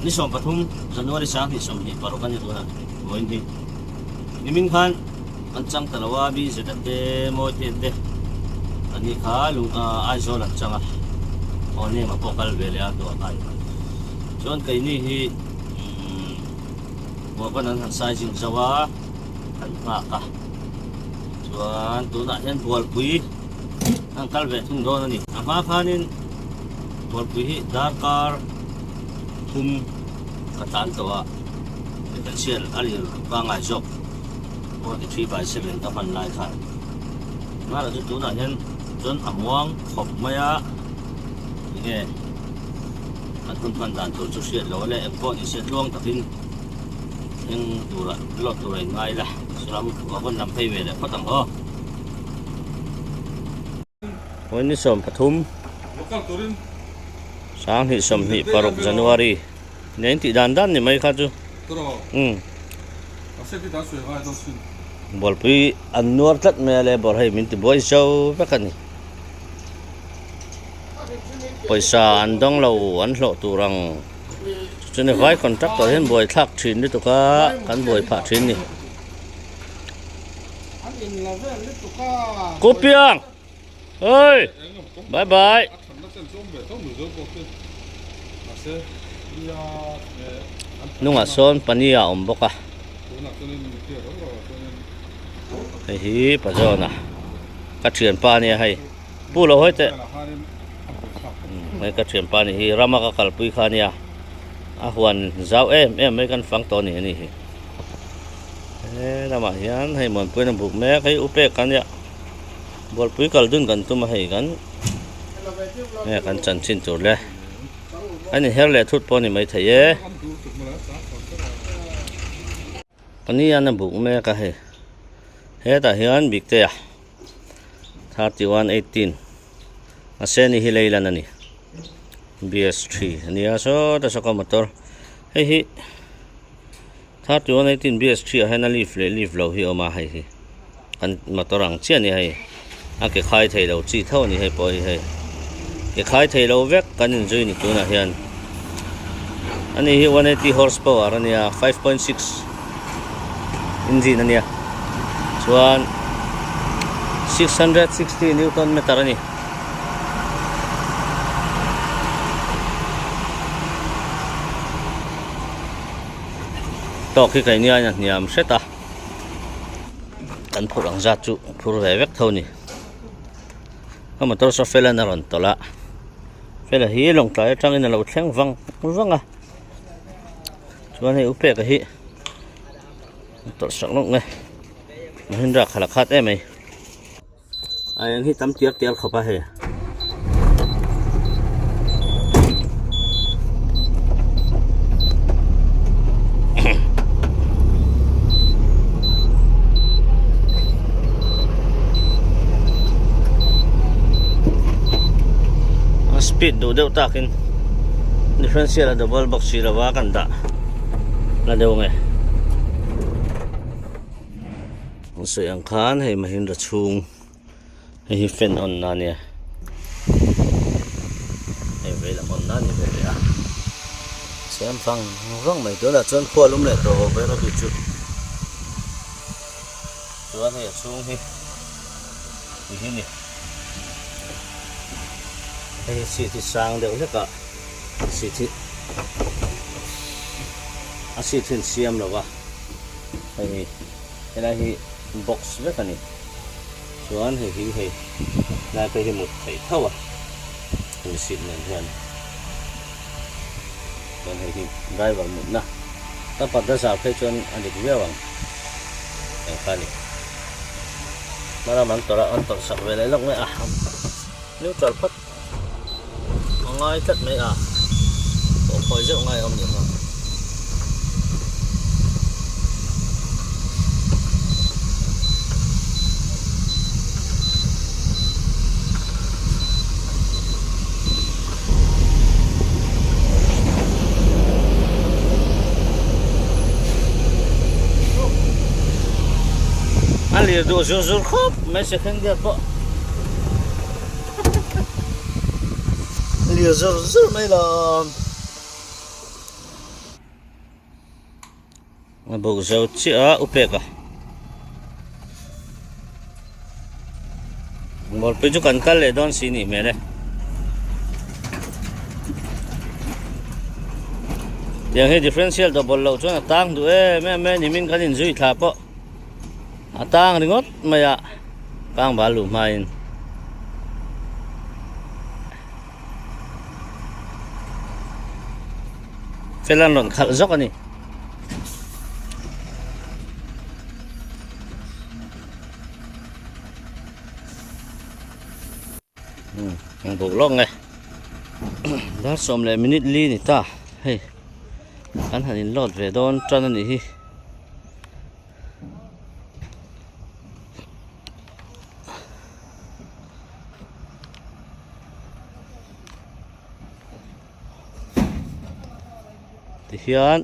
นี่สมปฐุมจันทร์วันที่3นี่สมนี่ปารกันอยู่ตัวนั้นโอ้ยนี่นี่มิงคันอันจังตะลาวาบีเสด็จเดโมเตเดอันนี้ขาลุงไอโซลันจังอ่ะโอ้นี่มาพกกันเวลาตัวไทยส่วนไก่นี่ที่บอกว่านั้นใส่จิงจาวาอันมากะส่วนตัวนั้นเห็นบัวปุยอันกัลเวทุ่งโดนนี่อามาพานินบัวปุยดาร์คาร์ทุ่มกระตันตัวเป็นเชียนอะไรบางไอจบโอ้ที่3/7ต้องพันลายขันมาแล้วตัวนั้นเห็นจนอ่ำวงขบมายะนี่อันคุณพันด่านตัวเชียนเราเลยเอ็มพอนี่เชียนล่วงตะพินยังตัวละลดตัวเองไงล่ะสำหรับว่าคนนำไปเวรก็ต้องวันนี้สมปฐุมสางหิสมหิปรกจันวารีเนี่ยที่ด้านนี่ไม่ขาดจูบอลปีอันนวดตัดเมื่อไรบอลให้มินติบอยเช้าไปกันนี่ไปสานดองเราอันโลตัวรังจนในไฟคอนแทคตัวเห็นบอยทักชินด้วยตัวกันบอยผ่าชินนี่กูเปียงเฮ้ยบายบายนุ่งอาโซนปนีอาอมบกะเฮ้ยปะเจ้านะกัดเฉียนปานี่ให้ปูเราให้แต่ไม่กัดเฉียนปานี่รามากัลปุยขานี่อาหวนเจ้าไม่กันฟังตอนนี้นี่รามาเฮียนให้เหมือนปุยน้ำบุกแม่ให้อุเปกันเนี่ยบอลปุยกัลดึงกันตุ้มให้กันแม่กันจันชินจุดเลยอันนี้เฮลเลทุดปอนี่ไม่ถ่ายอันนี้อันนั้นบุกแม่ก็ให้แต่เฮียนบิ๊กเตะ3118อาเซนี่ฮิเลย์ลันนี่ BS3 อันนี้อาโซแต่สกัดมอเตอร์เฮ้ย3118 BS3 ให้นั่นลีฟเราให้ออกมาให้กันมอเตอร์รังเชียนี่ให้อาเกขายไทยเราจีเท่านี่ให้ปล่อยให้เกขายไทยเราเวกกันจอยนี่ตัวน่ะเฮียนอันนี้180 horsepower อันนี้ 5.6 engine อันนี้ส่วน660 Newton meter นี่ตอกที่ไกลเนี่ยเนี่ยมเสร็จกันผู้หลังจัดจุผู้เวกเท่านี้ก็มาตัวสเฟลนรันตัวละเฟลฮีลงใจจังอินเราแข่งฟังอ่ะส่วนให้อุเปกฮีตัวสักลงไงมันเห็นรักขลักขัดไหมไอ้ยังที่ตั้มเตี้ยเข้าไปให้สปีดดูเดี๋ยวตากินดิฟเฟนเซียร์ดับเบิลบ็อกซี่ระว่ากันด่าแล้วเดี๋ยวไงเสียงคานให้มาเห็นระชุงให้เฟนออนนั่นเนี่ยให้เวลาออนนั่นนี่เลยอ่ะเสียงฟังไม่ตัวละจนขั้วลุ่มเลยตัวไปเราดูจุดตัวนี้ชุงให้ที่นี่ให้สิที่สร้างเดี๋ยวจะก็สิที่สิที่เสียมหรอวะให้อะไรให้บ็อกซ์ไว้กันนี่ส่วนให้ได้ไปให้หมดใส่เท่าอ่ะเป็นสิเหมือนกันเป็นให้ได้หวังหมดนะถ้าปัดได้สาวให้จนอันนี้ก็ไม่หวังอย่างกันนี่มาแล้วมันตัวละอันตัวสักเวลาลงเลยอ่ะนิ้วจอดพัดngay thật mấy à có khói rượu ngay không nhỉ mà anh liều đồ rượu khóc mấy sẽ không được bộ liều rượu mấy là ma buk zau chi a upek a bol pe chu kan kal le don si ni me le yang he differential double lo chuan tang du me ni min kan in zui thla po atang ringot maya kang ba lu main felan lon khal zok ani ang buklong dar som le minute li ni ta hey kan hanin lot ve don tran ani hi hian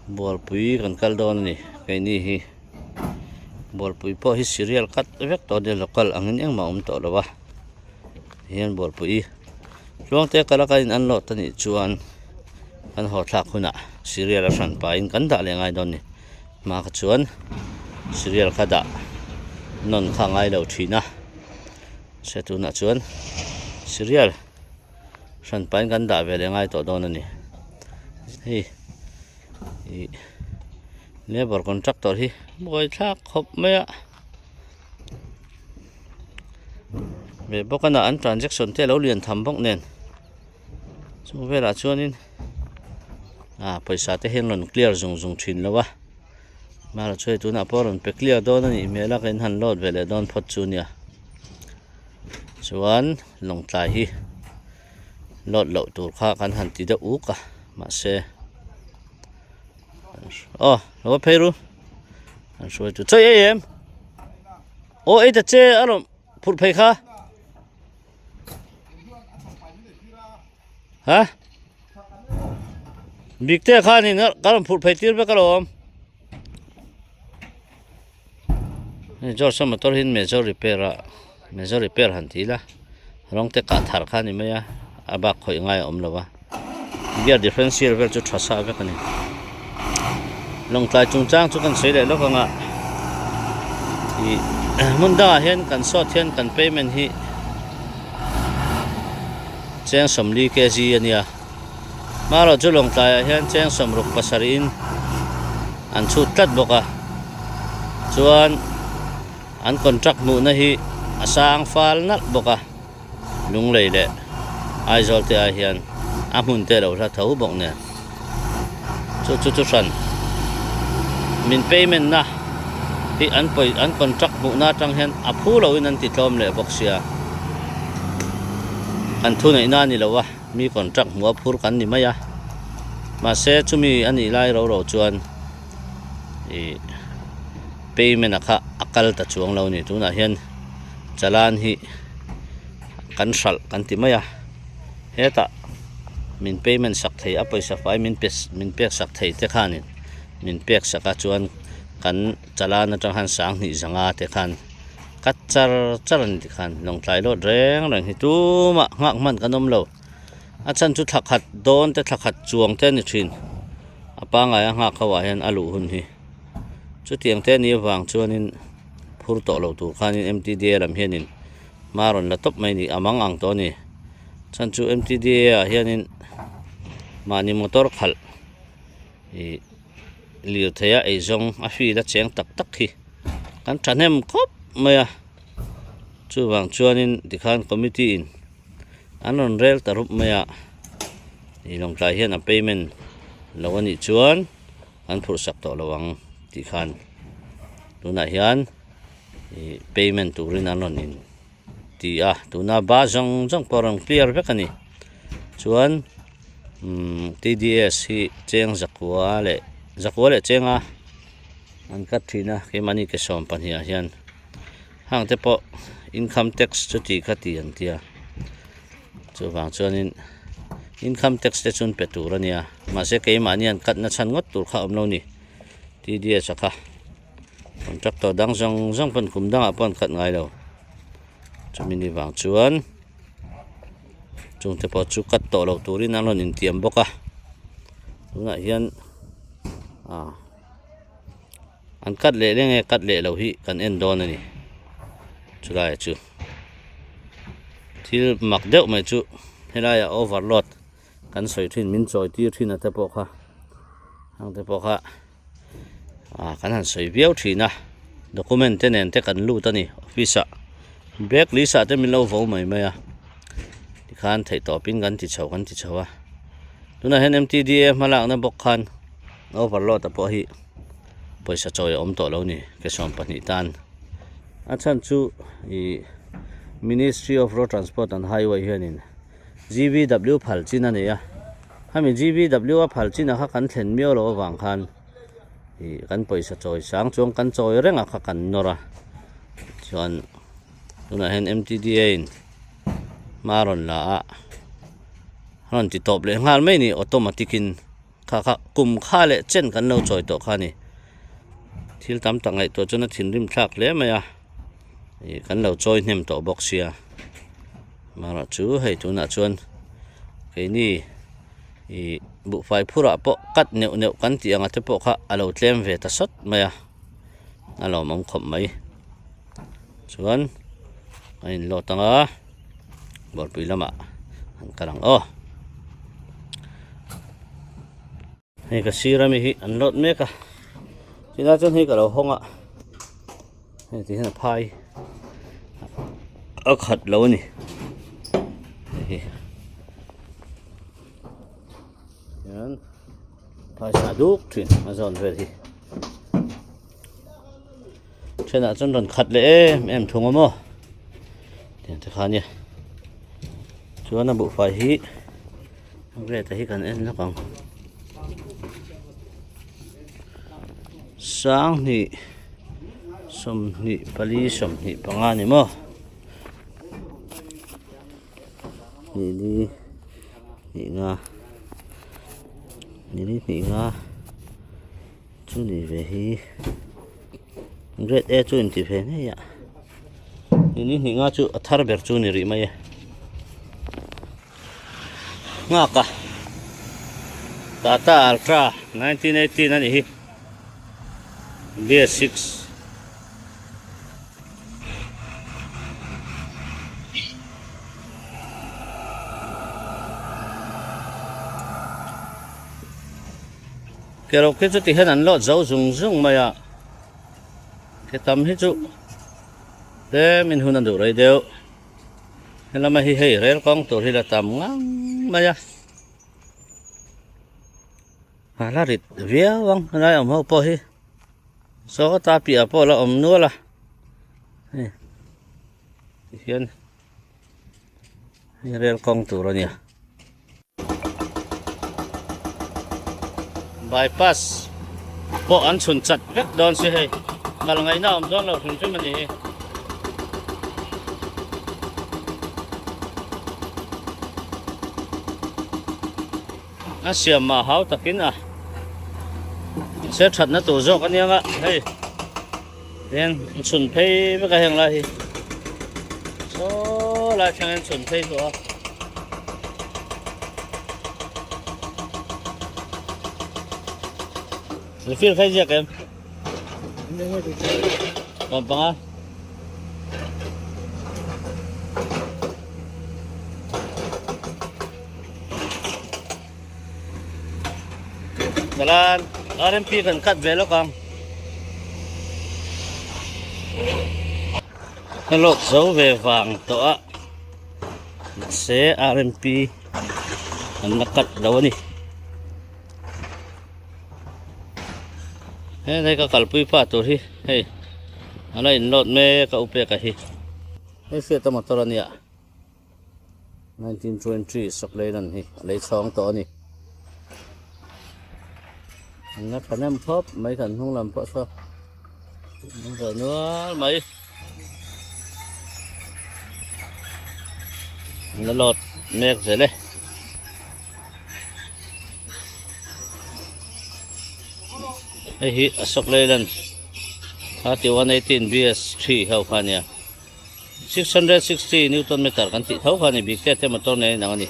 bol pui kan kal don ni kai ni hi bol pui po hi serial kat vek to de local angin eng ma to lawa hian bol pui luang te kala kain an lo tani chuan kan ho thak huna serial ran pa in kan da le ngai don ni ma ka chuan serial kada non kha ngai lo thina se tu na chuan serial ran pa in kan da ve le ngai to don ani hi labor contractor hi boi thak khop maya be bokana an transaction te lo lian tham bok nen chu vela chuanin paisa te hen lon clear zung thin lawa mala choi tu na poron pe clear don ani mela kan han lot vele don phot chu nia chuan long tlai hi lot lo tur kha kan han ti da u ka ma se lo peru an shoi tu choi em ei ta che arom phut phei kha ha big te kha ni na karam phut phei tir be kalom ni jor sam motor hin major repair han thila rong te ka thar kha ni maya aba khoi ngai om lawa gear differential vel chu thasa ve kani long tlai chung chang chu kan sei le lo kanga i munda hen kan so thian kan payment hi cheng somli kg ania maro chu long tlai hian cheng som ruk pasarin an chu tlat boka chuan an contract mu na hi asang fal nal boka lung lei le ai zol te a hian amun te lo ra thau bok ne chu san min payment na ti an contract mu na tang hen aphu lo in an ti tlom le bok sia an thu nei na ni lowa mi contract mu phur kan ni maya ma se chumi ani lai ro chuan payment akha akal ta chuang lo ni tu na hian chalan hi kan sal kan ti maya heta min payment sak thei a paisa fai min pek sak thei te khanin min pek saka chuan kan chalana tang han sang ni zanga te khan kat charan ti khan long tlai lo reng hi tu ma ngak man kanom lo a chan chu thakhat don te thakhat chuang te ni thin apa nga nga khawa hian alu hun hi chu tiang te ni wang chuanin phur to lo tur khanin MTDA lam hianin maron la top mai ni amang ang to ni chan chu MTDA hianin mani motor khal liu thaya ei zong a fi da cheng tak hi kan thanem khop maya chu wang chuanin dikhan committee in anon rel tarup maya long tlai hian a payment lawani chuan an phur sak to lawang dikhan tuna hian payment turin anon in ti tuna ba zong porong clear vekani chuan TDS hi cheng zakwa le chenga an kat thina ke mani ke som pania hian hang te po income tax chu ti khati an tia chu wang chuanin income tax te chun peturania ma se ke mani an kat na chan ngot tur kha omlo ni TDS akha contractor dang zong pan kum dang apon khat ngai lo chumini wang chuan chung te po chu kat to lo turin alon in tiam boka tuna hian อันกัดเละได้ไงกัดเละเราฮิกันเอ็นโดนนี่จุได้จูที่หมักเดียวไม่จูให้ได้โอเวอร์โหลดกันใส่ทิ้งมินจอยที่ทิ้งนะแต่พวกค่ะทางแต่พวกค่ะกันหันใส่เบี้ยวทิ้งนะด็อกเมนต์เนี่ยแต่กันรู้ตัวนี้ออฟฟิศแบกลิซ่าจะมีเราฟ้องไหมที่ขันถ่ายต่อปิ้งกันที่เช้าดูนะเห็น MTDA มาหลังนั้นบอกขันโอเวอร์โหลดแต่พอฮิไปสะจอยอมต่อแล้วนี่แกสอนปนิตันอาจารย์ชูMinistry of Road Transport and Highway เฮียนี่ GVW พัลจินนั่นเองถ้ามี GVW ว่าพัลจินนะกันเห็นมีอะไรบางคันกันไปสะจอยสางจวงกันจอยเร่งกันนระส่วนดูนะเห็น MTDA มาหล่นละหล่นติดตบเลยงานไม่นี่ออโตมัติกินกลุ่มค่าเละเช่นกันเราจอยต่อค่านี่ที่ทำต่างไอตัวจนถิ่นริมทรักเลยไหมกันเราจอยเนมต่อบ็อกเซียมาละจูให้ตัวน่ะชวนไอ้นี่บุไฟผู้ระปะกัดเหนียวกันที่ยังจะปะค่ะเราเตรียมเวทสดไหมเรามั่งขมไหมชวนไอ้โลตังบอลปีละมาอันกำลังให้กระซีรามิฮิอันรถเมกะที่น่าจะให้กับเราห้องให้ที่นั่นพายขัดเรานี่ยันพายสาดุกถึงมาจอนเวทีเช่นนั้นจนโดนขัดเลยแอมทุ่งมั้งเดี๋ยวจะขานี่ชวนนับบุไฟฮิเรียกแต่ฮิกันเอ็นแล้วกันสางนี่สมนี่ปลีสมนี่ปังงานนี่มั้งนี่งานี่งาจุนี่เวฮีเรดจุนที่เพนี่ยนี่งาจุอัฐารเบอร์จุนี่ริมาเยงากะTata Ultra 1980 นั่นเองBS6 เราคิดจะที่เห็นอันรถเจ้าซุ่งมาอ่ะแค่ทำให้จุเดี๋ยวมันหุ่นดูไรเดียวเห็นแล้วมาให้เรื่องของตัวที่เราทำงั้นมาอ่ะลาริดเวียวังอะไรอมเขาพอให้สก็ตาปีพอแล้วอมนัวละนี่เห็นเรื่องของตัวเนี่ยbypass พออันสุนจัดเวกโดนสิให้มาลงไงน้าอมโดนเราถึงจุดมันนี่เสียมาหาตะกินเสียชัดนะตัวโจกันยังเฮ้ยเรียนสุนเพย์ไม่ก็เห็นไรโซ่ลายช่างสุนเพย์ตัวRefill khai giặc em. Còn bằng á. Dalan RMP kan cut velo kam. Hello dấu về vàng to á. Xe RMP nó cắt đâu đi. Đây có kalpui pa tu hi hey ala in lot me ka upe ka hi hey Fiat motor ni 1923 sok le nan hi le chong to ni ngat kanam phop mai kan hung lam po so rồi nữa mấy nó lột me rồi đấy hi Ashok Leyland 118 BS3 how kan ya 660 Newton meter kan ti how kan ni big te motor ne nang ni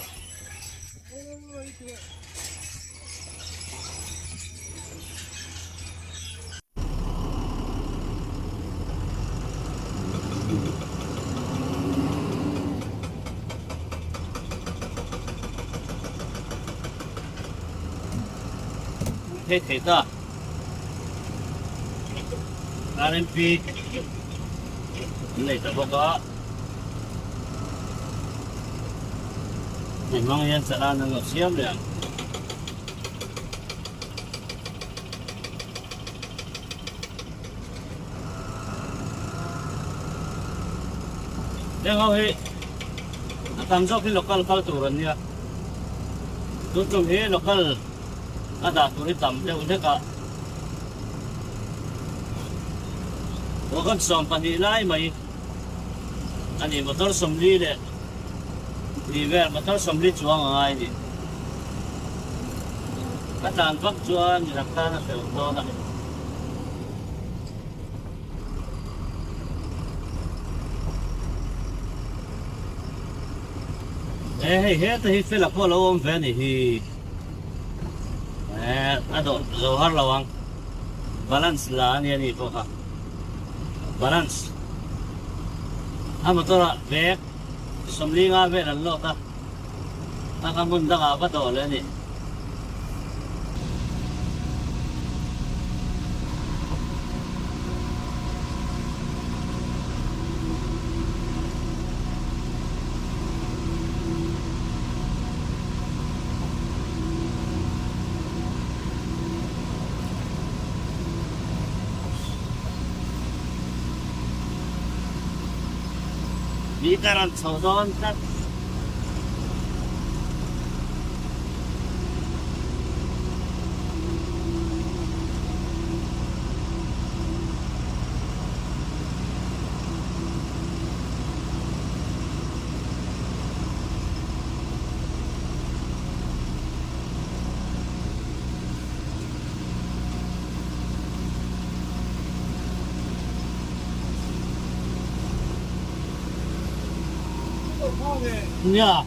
เทศตาRMP นี่ตะบกะmemang yang sarana ng siam yan Dengar he, tamjok ni lokal turan niya. Tutung he lokal ada turis tamde udah ka. Bukan sampai nilai mai. Ani motor somli le. River motor somli juang ngai ni. Katan pak juang dilakukan na seuto na. هذا هي فيلا كولا وم فاني هي ادو زوهر لوان بالانس لان يعني فوقها بالانس اما ترى بيك سمليغا بين اللوطه اكمن دغا بدو لني Bikaran saudon kan Ya.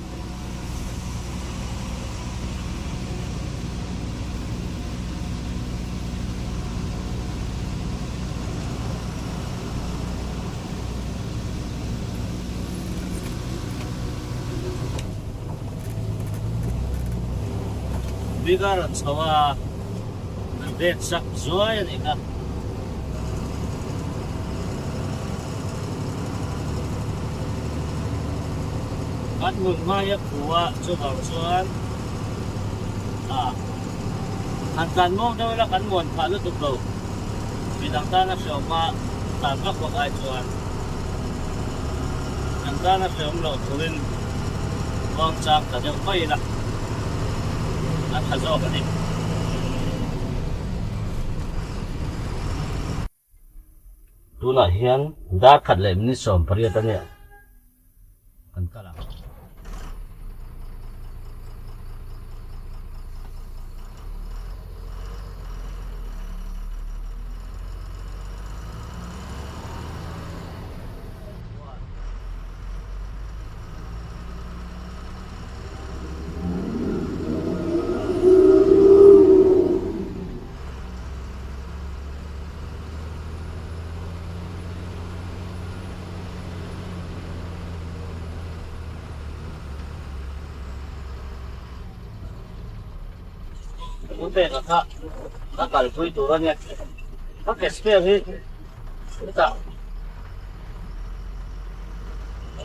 Bigaran sawa bet sak zoya ni ka. Kan mun maya kuwa coba soal hantan mo daw la kan mon palo tuklo bidang tanah sioma tagak wag ay soal ang tanah sioma tuwin wang sak kadang pay la at hazo kanin tula hiyan dakat la ni som pariyatan niya kan kala Unte kakal kuy turan ya. Pakai spare ni. Kita.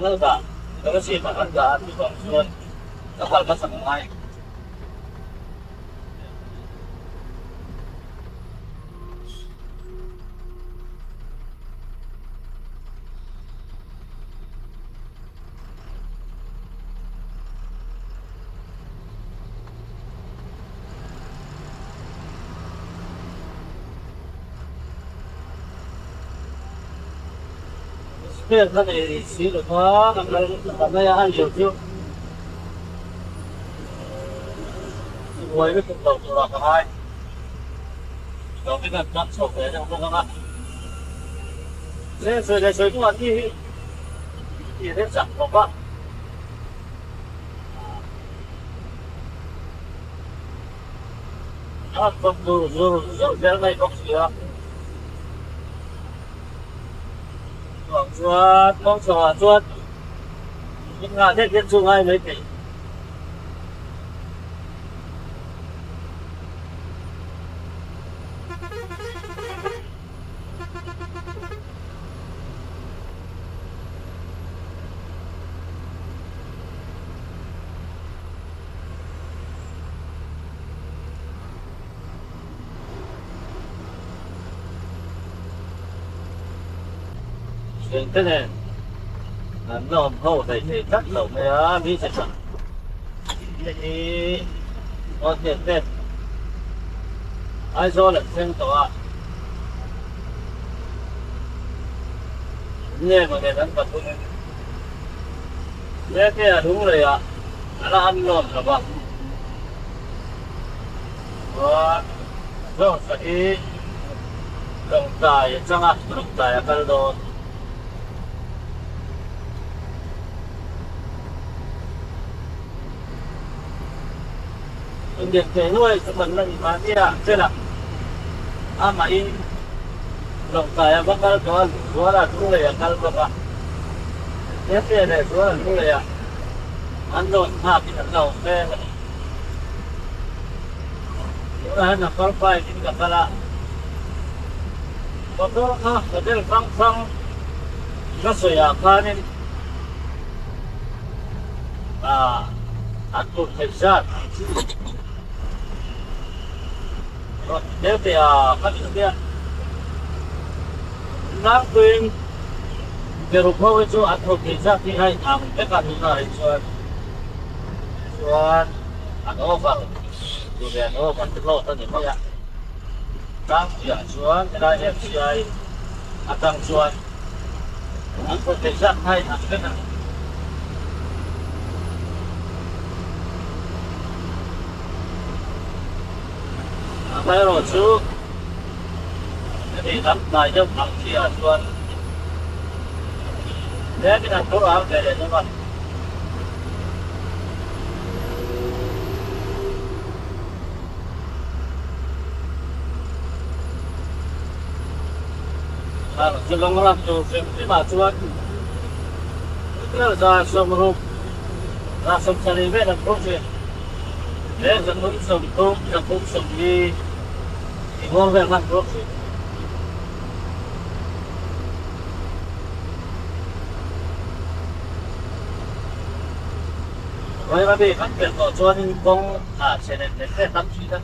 Ano ba? Kasi maganda at ito ang kakal ba sa mga Kaya kan silo pa kamayahan YouTube. Buhay ko tong tura kahay. Ito pinagdak so kaya ang mga Saya itu nanti ini sak apa? Zul naik oksigen. Mong chuột nhưng mà thiết kiến chung ai mấy tỷ cái này nó hậu thì chắc lẩu này bị sẽ chẳng thì có tiền tên ai do là xem tòa nghe mà người đánh vật luôn nghe cái là đúng rồi ạ là ăn ngon rồi bạn rồi phải đồng tài chẳng hạn đồng tài cái đồ điểm thế nuôi mình là mà đi à thế là mà in đồng tài bắt đầu có là cũng là cái gì thế thế này cũng là ăn rồi ha bị ăn đầu thế là nó có phải cái cái là có đó ha cái phăng nó sửa cái này ăn cột thịt sát rồi nếu thì các bạn biết nắp pin để rút máu cho ăn cột thịt sát thì hay ăn cái cả những này cho ăn over rồi ăn over thì lâu hơn nhiều vậy tăng giờ chuan cái này FCI tăng chuan ăn cột thịt sát hay ăn cái này bây giờ chú thì đắp lại cho bằng kia chuan để cái này cố áo để cho bạn chỉ long làm cho xem cái mà chuan cái là ra xong rồi ra xong chơi về làm công chuyện để dẫn đến sống tốt trong cuộc sống đi ngon về làm tốt vậy mà bị phát triển của cho nên con sẽ đến cái tâm trí đó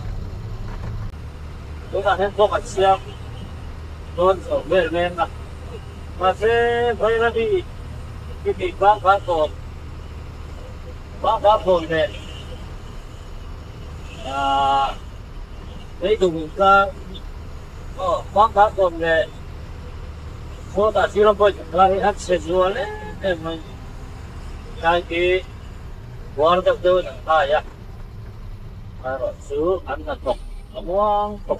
chúng ta nên có mặt xem con sống về men mà sẽ vậy mà bị cái bác còn bác hồi này đấy dùng ta bác còn này số ta chỉ làm thôi là hết sẽ rồi đấy em mình cái quan trọng hơn là ya rồi số ăn là cọc món cọc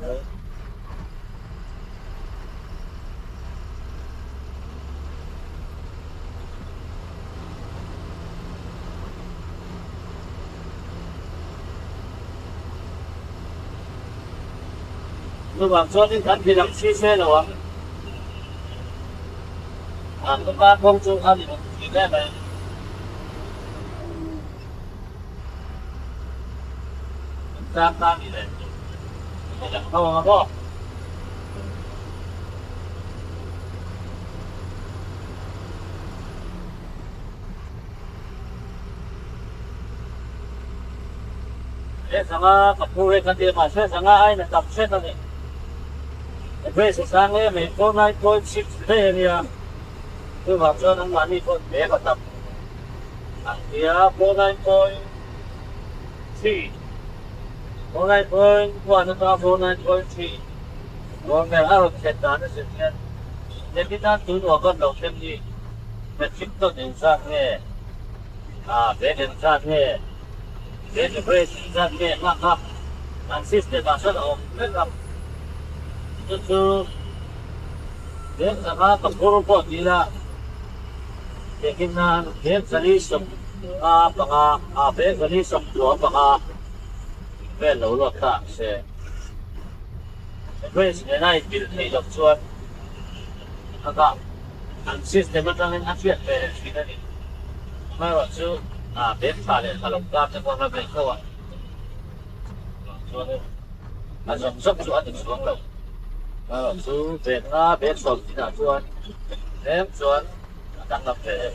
tôi bảo cho những khách thì làm xe rồi tôi ba không cho ăn thì cái này ta đi đây không mà có để sang cặp đôi cái gì mà sẽ sang ai là tập sẽ là gì bây giờ sang ấy mình có này có chip thế này tôi bảo cho nó mà đi con bé vào tập kia có này coi thì có này coi qua nó ta có này coi thì có người ở cái đàn này sẽ nên cái đàn tôi nó còn đầu tiên gì mình chip tôi đến sang này bé đến sang này bé thì bé sang này mà anh system mà sẽ ổn lên lắm itu dia sama tempur po dila yakin na dia sali som baka be sali som do baka be lo lo ta se be se nai bil ni dok chuan aka an system ta ngen afiat be sina ni mai wa chu be pa le kalom ka te ko na be ko wa chuan a som chu an chu lo ซื้อเป็นเป็นสดที่น่าชวนเต็มชวนดังกับเต็ม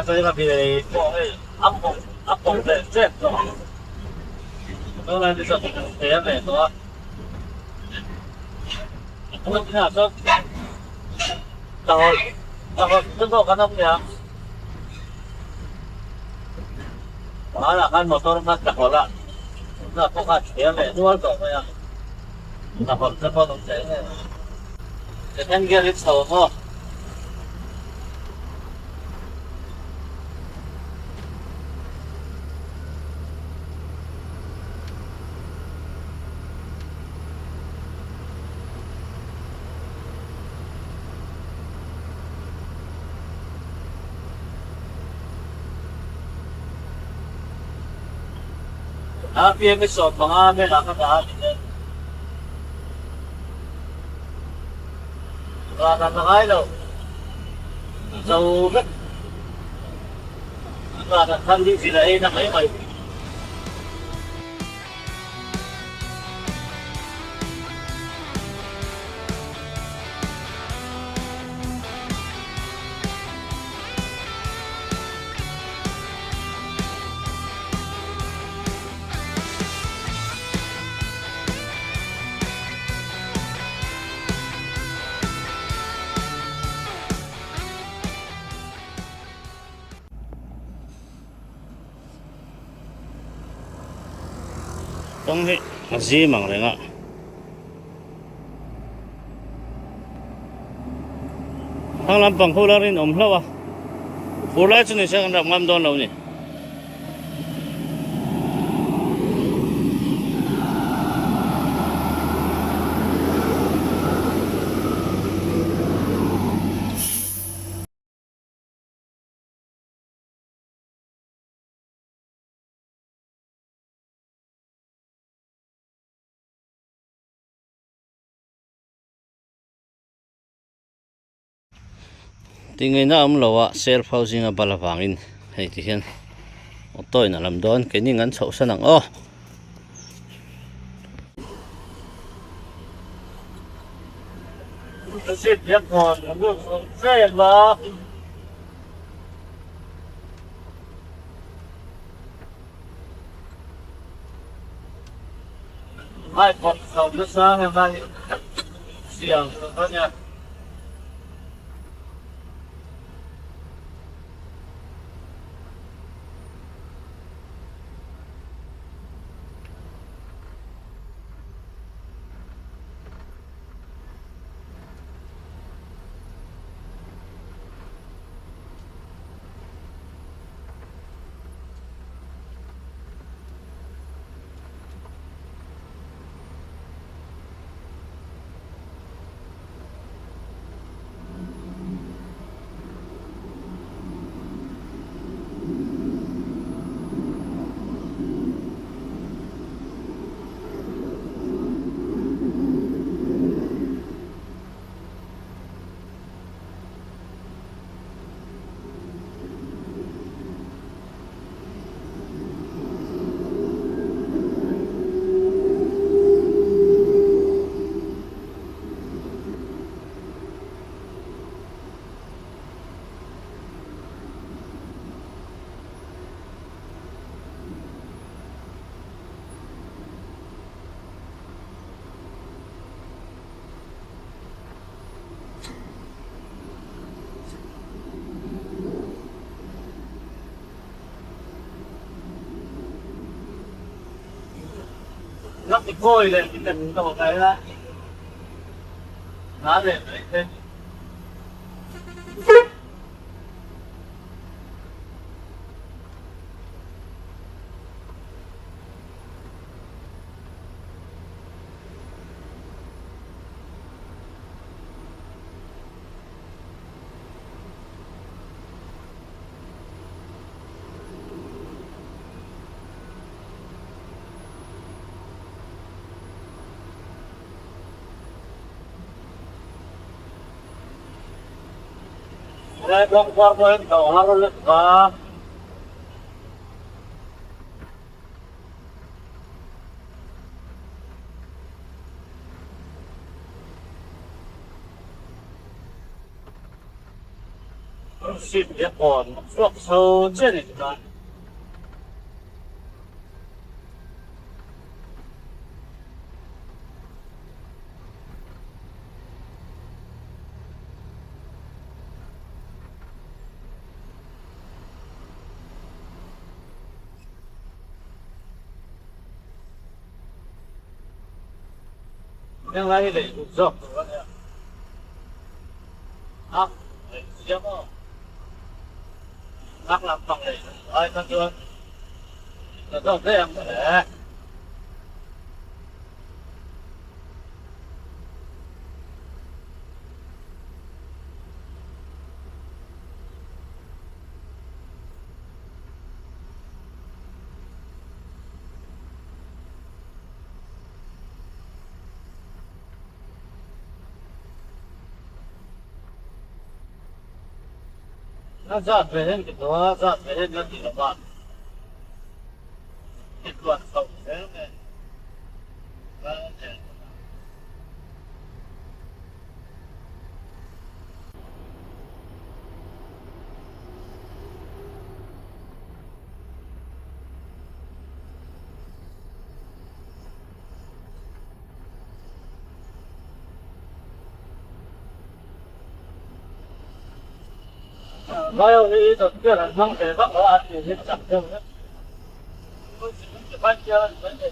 所以那边阿公的这种，当然就是这样的多。我今天说，到真到看到没有？完了，看摩托那着火了，那不看前面多走没有？那不这不能这样，这天给你瞅哈。边个手忙啊，边哪个打的？那开了，就个，那看你起来那没买。东西是忙嚟啊！ทางลำปังคู่ลารินอมแล้ววะคู่ลาจุนี่เสียกันรับงามโดนเรานี่tingay na lawa self housing nga balawangin hay tiyan otoy na lam doon kiningan sa usan ng kasi yan ko say ba ay kon sa usan nga may siyang kanya nó bị vôi lên cái cần đồ cái đó nó lên đấy Đây con qua với đầu nó lực quá. Xịt biết còn suốt sâu trên này rồi. Yang lain lagi rục rồi đấy. À, siapa? Lắc làm phòng này, ơi con chưa? Nó không thấy em để. Nó dọn về lên cái đó, dọn về lên nó chỉ là bạn cái tuần sống thế này Nói đi rồi kia là không thể bắt nó ăn thì hết chặt đâu đấy. Tôi chỉ muốn bắt chơi vấn đề.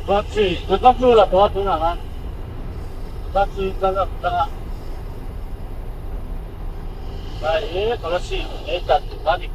Taksi, tetap dulu lah buat kan. Taksi tetap tengah. Baik, kalau sih, cantik tadi.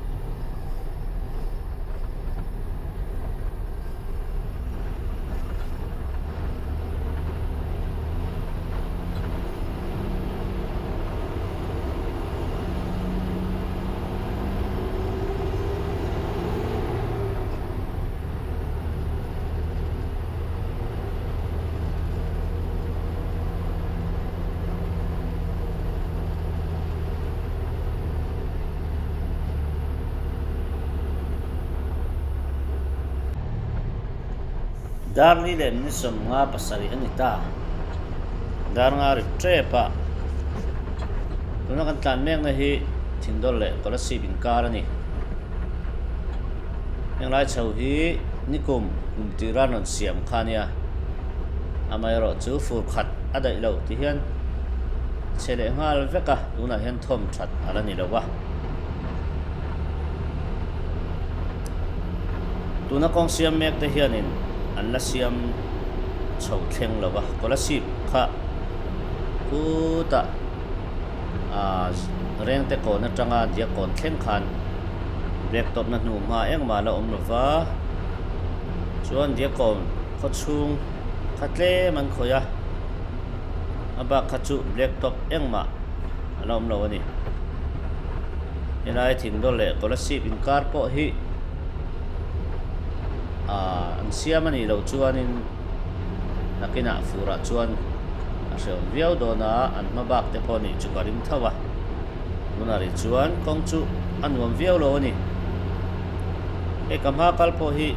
Dar ni le ni som nga pasari anita dar nga ri trepa tuna kan tan meng na hi thindol le kola si bin kar ani yang lai chau hi nikum tiran on siam khania amai ro chu fur khat adai lo ti hian chele ngal veka tuna hian thom that alani lo wa tuna kong siam mek te hianin an la siam chau thleng lawa kola sip kha puta reng te ko na tanga dia kon thleng khan laptop na nu ma eng ma la om lova chuan dia kon kho chung khatle man khoya aba khachu laptop eng ma alom lo ani enai thing do le kola sip in kar po hi an siam ani lo chuanin nakina fura chuan a hreun viau dona an mabak te pawni chu karim thawa tunari chuan kong chu anuam viau lo ani e kamha kalpo hi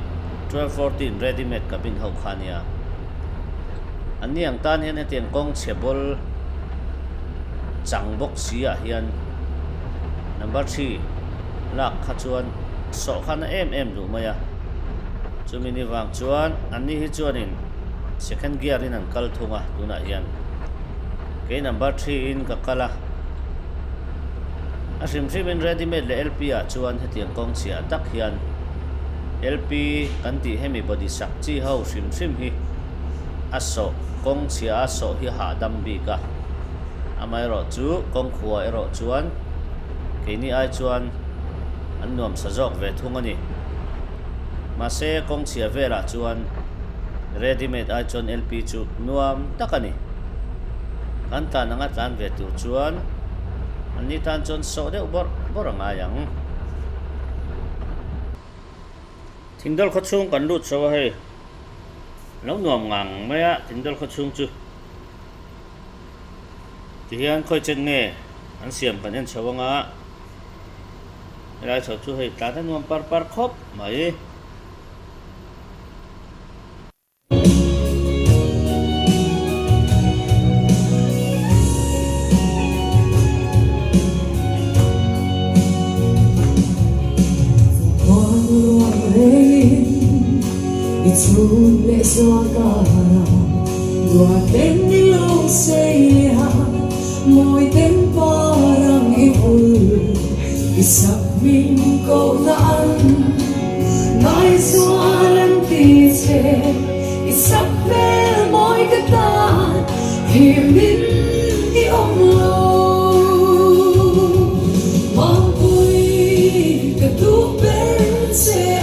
1214 ready made kabin ho khania ani ang tan hian etiang kong chebol chang box sia hian number 3 lak kha chuan so khana em du maya chumini wang chuan ani hi chuanin second gear in an kal thunga tuna hian ke number 3 in ka kala a sim in ready made le LP a chuan hetiang kong chia tak hian LP kan ti hemi body sak chi ho sim hi aso kong chia aso hi ha dam bi ka amai ro chu kong khuwa ero chuan ke ni ai chuan an nuam sajok ve thung ani ma se kong chia vela chuan ready made ai chuan LP chu nuam takani kan ta nanga tan ve tu chuan ani tan chuan so de bor anga yang thingdal khachung kan lut so he lo nuam ngang maya thingdal khachung chu ti hian khoi chen nge an siam kan en chawanga lai chu he ta ta nuam par khop mai Chung le so ka dua ten ni lo sei ha moi ten parang ihul isak min ko na an nai sualan ti che isak vel moi ka ta hi min di ong lo mang pui ka tu ber se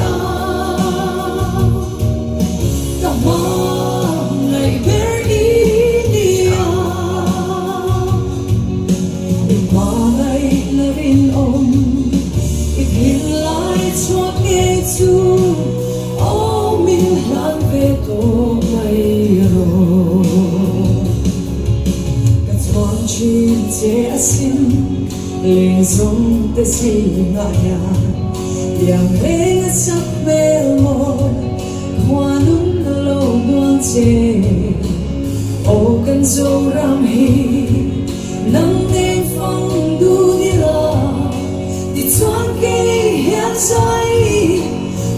Linh dung te si nga ya yang leng sak bel mo hoa nung lo nuang che o kan zo ram hi nang nên phong du ni la ti chuan ke hian sai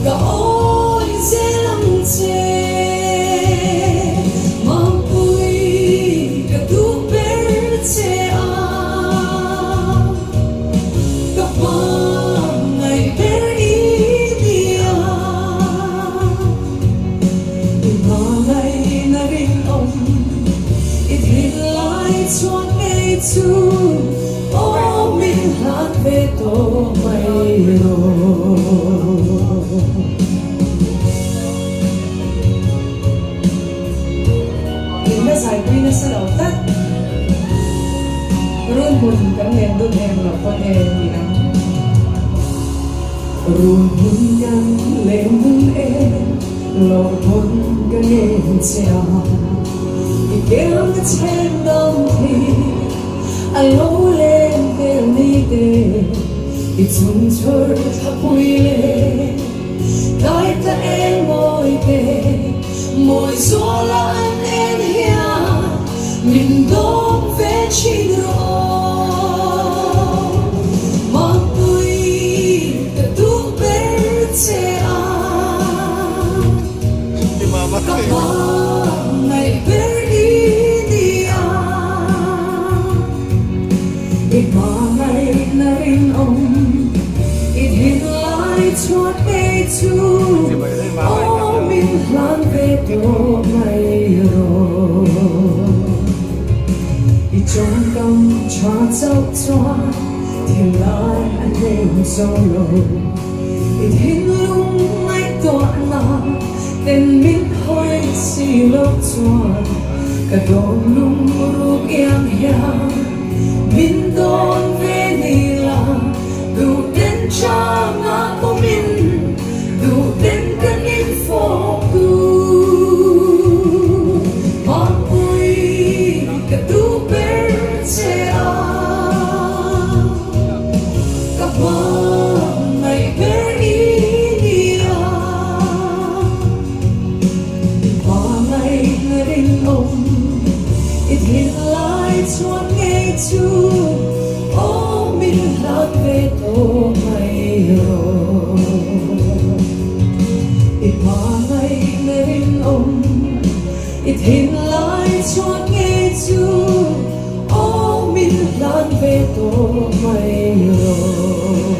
ka oi che lam che mang pui ka tu per che tu o min hat ve to mai ro inna sai pin sa lo tat run mun kan len du hem lo ko he ni na run mun kan len du e lo mun kan len sia ikem the chen dom thi alo lên theo ni te itung chur thapui le dai ta en moi te moi zola an en hia min dom ve chin ro ma pui ta tu per se a ti mama ka mai per mai na rin om it hit light what they do oh min plan ve to mai ro i chong kam cha chau chwa thiên lai an lên solo it hit lung mai to na ten min hoi si lo chwa ka don lung ru yang ya min don ve ni la du den cha nga ko min du den kan in for chuan nghe chu ô min lạc về tô mây rồi ít hoa ngày nên ông ít hình lại chuan nghe chu ô min lạc về tô mây rồi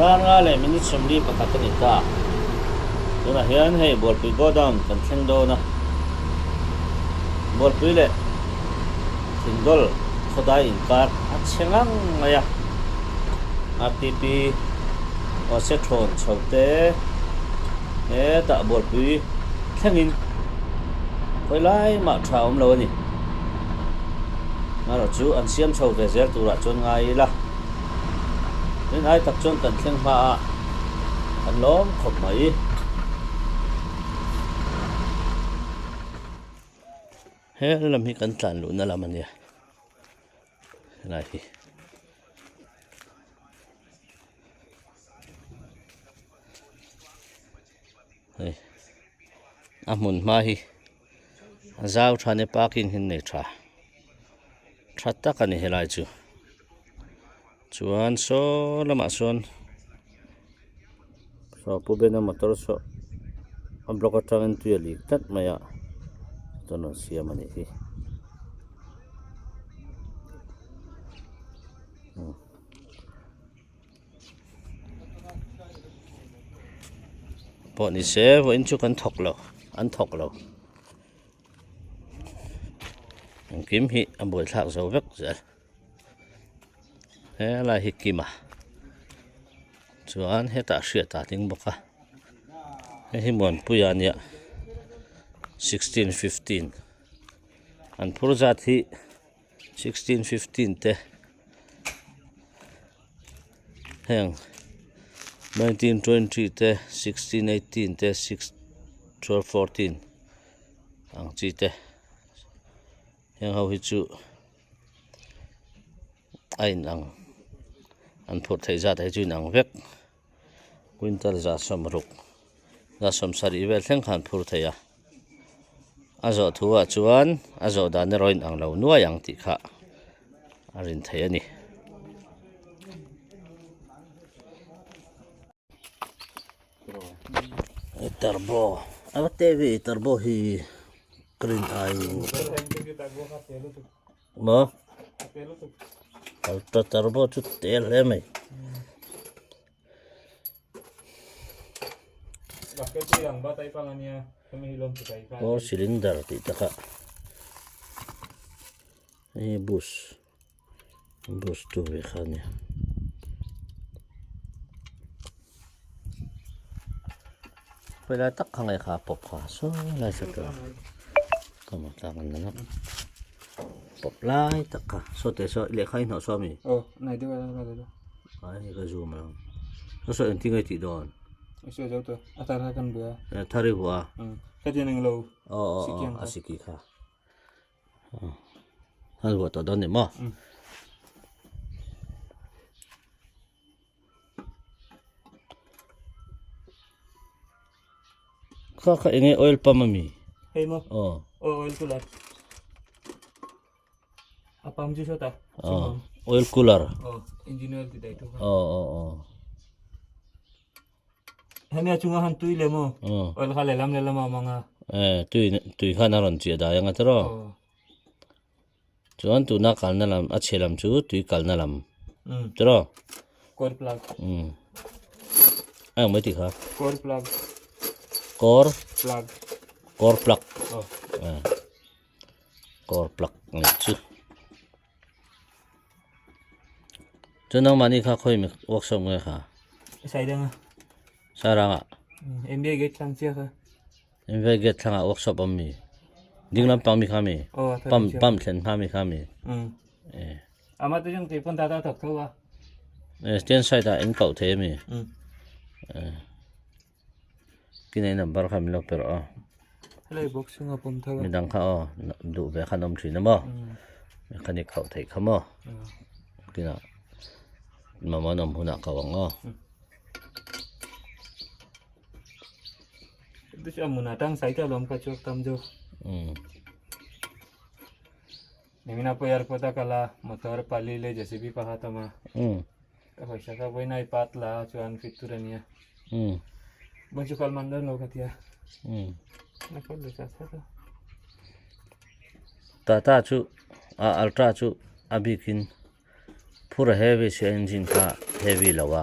Dan nga le minute somli pakatan ita. Tuna hiyan hey ball pui go down kan thleng do na. Ball pui le thingdol khodai in kar achengang maya. RTP osetron chote he ta ball pui thlengin koi lai ma thaum lo ni. Ngaro chu an siam chho ve zel tura chon ngai la. Nên ai tập trung cần khen pha anh lóm khop mấy hết làm hi cần tàn luôn làm anh nhỉ này đây muốn mai giao cho anh parking hình này tra tắc anh này lại chứ chuan so lama son so pubena motor so amblok atang tu ali tat maya tono siam ani hi po ni se vo in chu kan thok lo an thok lo ang kim hi amboi thak zo vek za he la hikima chuan he ta hria ta ting boka he hi mon puyania 1615 an phurza thi 1615 te heng 1920 te 1618 te 1214 ang chi te heng ho hi chu ai nang an phur thei za thei chu nang vek quintal za som ruk za som sari vel thleng khan phur theia azo thuwa chuan azo da ne roin ang lo nuai ang ti kha arin thei ani turbo avate turbo hi green ai mo Alta turbo chút tel em mày. Oh cylinder thì ta cả. Ini bus tu bekannya. Pada tak kangai kapop kaso lah satu. Kamu tangan nak. Pop lai tak ka so te so le khai no so mi này đưa ra đây ai ka zoom lang so en tingai ti don so jauh tu atara kan bua thari hua cái gì năng lâu asiki kha hal wa ta don ne ma kha enge oil pump mi hey mo oil cooler apa amju so ta oil cooler engineer di dai tu hanya chunga han tui le mo oil khale lam le lama manga tui khana ron chi da yang atro chuan tu na kal na lam a chelam chu tui kal na lam tro core plug ai mai ti kha core plug core plug oh core plug ni chu Tunang mani kha khoi mi workshop ngai kha sai dang saranga MBA gate sang chia kha MBA gate thanga workshop am mi dinglam pang mi kha mi pam thlen pha mi kha mi ama tu jang tipon ta thak thowa stand side da en kau the mi kinai number kha mi lo pero helai box nga pom thowa mi dang kha du be khanom thina mo mekanik kau thei khamo kina mamanom huna kawango itu siya muna tang sai ta lom ka chok tam jo nemina po airport kala motor pali le jcb pahata ma hoisa ka boina patla chuan fiturania bonchu kal mandan lo katia na ko le sa sa tata chu ultra chu abikin pura heavy engine ka heavy lawa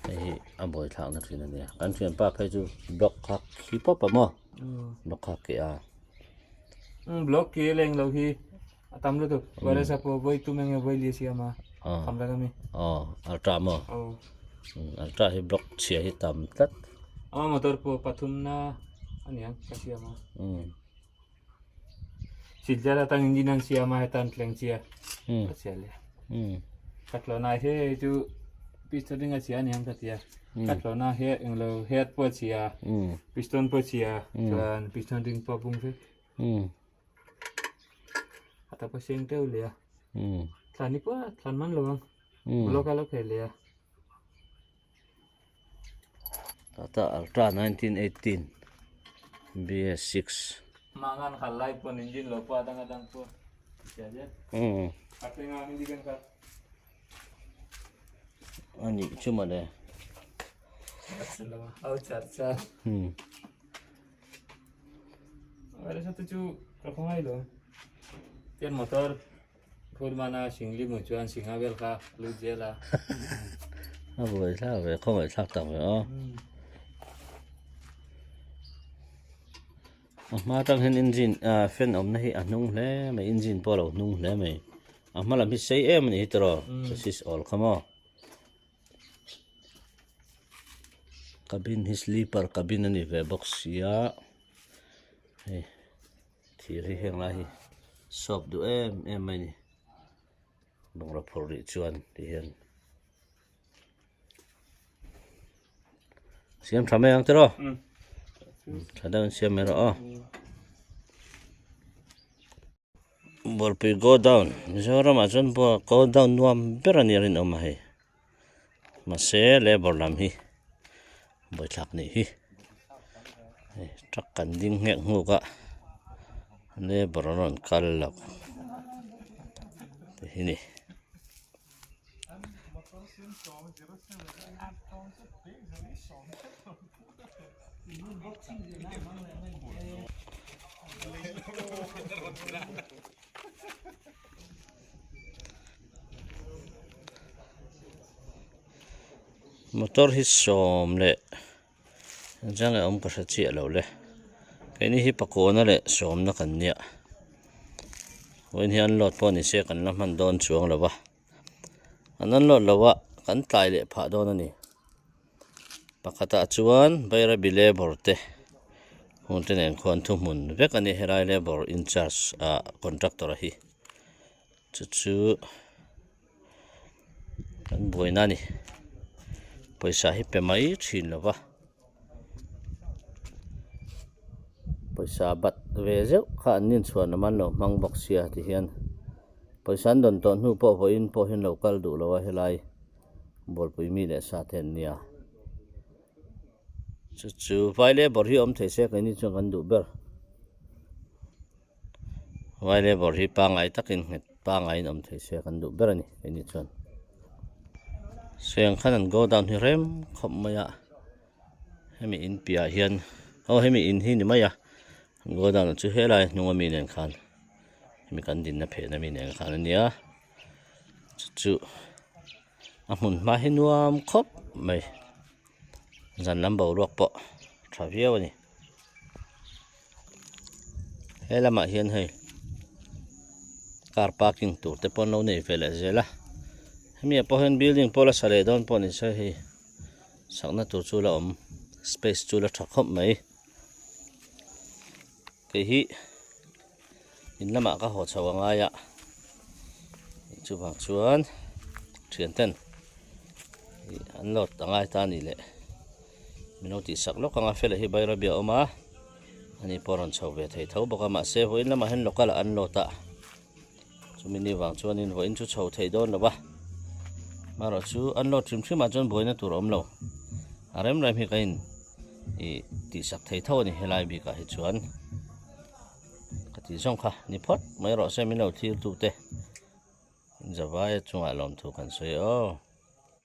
hi aboi thak na thina ne kan thian pa phai chu block khak hi pa pa mo block khak ke a block ke leng lo hi atam lo to wala sa po boy tu meng boy li sia ma kamra kami ultra mo ultra hi block chia hi tam tat motor po pathum na ani ang kasia ma siljala tang engine ang sia ma hetan tleng sia asiale katlo na he chu piston sia ni ang katia katlo na he englo head po sia piston po sia dan piston ring po bung fe ata po sing te ulia tlani po tlan man lowang lokalo khelia tata ultra 1918 BS6 mangan halai po engine lo pa dang po sia je atenga ang digan ka ani cuma deh Assalamu charcha ada satu cu kapangai lo tian motor full mana singli mucuan singabel ka lu jela apa lah về không phải sắp tập rồi mà trong hình engine fan om này nung le mày engine polo nung le mày mà làm biết say em này tro this all come on cabin his sleeper cabin ani ve box ya thì ri heng la hi shop du em mai ni bong ra phor ri chuan ti hen siam thame ang tro thadang siam mero bol pe go down mizoram ajon bo go down nuam berani rin oma he ma se le bor lam hi boi thak ni hi truck kan ding ngek ngu ka le boron kal lak hi ni motor hi som le jang om ka sa chi lo le cái này hi pakona le som na kan nia wen hian lot po ni se kan lam han don chuang lawa anan lot lawa kan tlai le pha don ani pakata chuan baira bile borte hunten en khon thu mun vek ani herai le bor in charge contractor hi chu kan boina ni paisa hi pe mai thin lawa paisa bat ve zeu kha nin chuan man lo mang box sia ti hian paisa don ton hu po ho in po hin local du lo helai bol pui mi le sa then nia chu vai le bor hi om thei se kai ni chung kan du ber vai le bor hi pa ngai takin het pa ngai om thei se kan du ber ani kai ni chuan seng khanan go down hi rem khop maya hemi in pia hian hemi in hi ni maya go down chu helai nunga mi nen khan mi kan din na phe na mi nen khan ania chu amun ma hi nuam khop mai zan lam bo ruak po thavia ni helama hian hei car parking tur te pon lo nei vela zela hemi po hen building pola sale don pon in sa hi sakna tur chu la om space chu la thakop mai cái hi in lama ka ho chawanga ya chu bang chuan thian ten an lot tangai ta ni le minoti sak lo kanga fela hi bayra bia oma ani poron chawbe thei tho boka ma se hoin lama hen lokal an lota มินี่วางชวนอินวันชุดโชว์ไทยโดนหรอวะมาเราชูอันโลดทริมมาจนบ่อยนะตัวอมเราอะไรมันมีกันตีสักไทยเท่านี่เฮลัยบีกับเฮชวนกติช่องค่ะนี่พอดไม่รอใช่ไม่เราที่ตัวเตะจะว่าจะงอารมณ์ถูกกันสวย